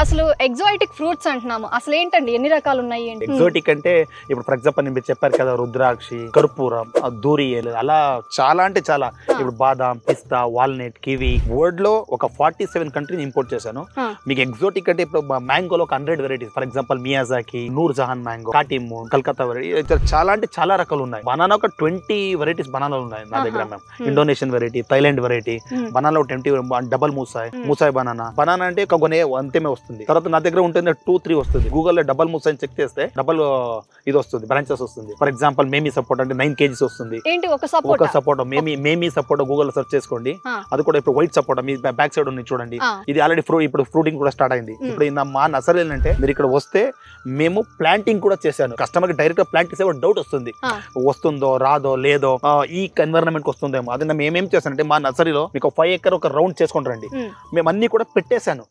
అసలు exotic fruits అంటున్నాము, అసలు ఏంటండి, ఎన్ని రకాలు ఉన్నాయి? ఎగ్జాటిక్ అంటే ఇప్పుడు ఫర్ ఎగ్జాంపుల్ మీరు చెప్పారు కదా, రుద్రాక్షి, కర్పూరం, దూరియలు, అలా చాలా అంటే చాలా. ఇప్పుడు బాదాం, పిస్తా, వాల్నట్, కివి, వరల్డ్ లో ఒక 47 కంట్రీని ఇంపోర్ట్ చేశాను. మీకు ఎగ్జాటిక్ అంటే ఇప్పుడు మ్యాంగోలో ఒక 100 varieties. For example Miyazaki, Noor Jahan mango, Katimon, Calcutta variety, చాలా అంటే చాలా రకాలు ఉన్నాయి. బనానా ఒక 20 వెరైటీస్ బనానాలు ఉన్నాయి నా దగ్గర. మేము Indonesian variety, Thailand variety, banana 20, double మూసాయ్ బనానా అంటే ఒక కొనే అంతమే వస్తుంది. తర్వాత నా దగ్గర ఉంటుంది 2-3 వస్తుంది. గూగుల్లో డబల్ మూసాయ్ చెక్ చేస్తే డబల్ ఇది వస్తుంది, బ్రాంచెస్ వస్తుంది. ఫర్ ఎగ్జాంపుల్ మేమీ సపోర్ట్ అంటే 9 kgs వస్తుంది. ఒక సపోర్ట్ మేమీ సపోర్ట్ గూగుల్ సెర్చ్ చేసుకోండి. అది కూడా ఇప్పుడు వైట్ సపోర్ట్ మీ బ్యాక్ సైడ్ ఉంది చూడండి. ఇది ఆల్రెడీ ఇప్పుడు ఫ్రూటింగ్ కూడా స్టార్ట్ అయింది. ఇప్పుడు మా నర్సరీ ఏంటంటే మీరు ఇక్కడ వస్తే మేము ప్లాంటింగ్ కూడా చేశాను. కస్టమర్ కి డైరెక్ట్ గా ప్లాంట్ చేసే డౌట్ వస్తుంది, వస్తుందో రాదో లేదో, ఈ ఎన్విరాన్మెంట్ వస్తుందేమో. అది మేమేం చేశానంటే మా నర్సరీలో మీకు 5 acre ఒక రౌండ్ చేసుకుంటారండి. మేము అన్ని కూడా పెట్టేశాను.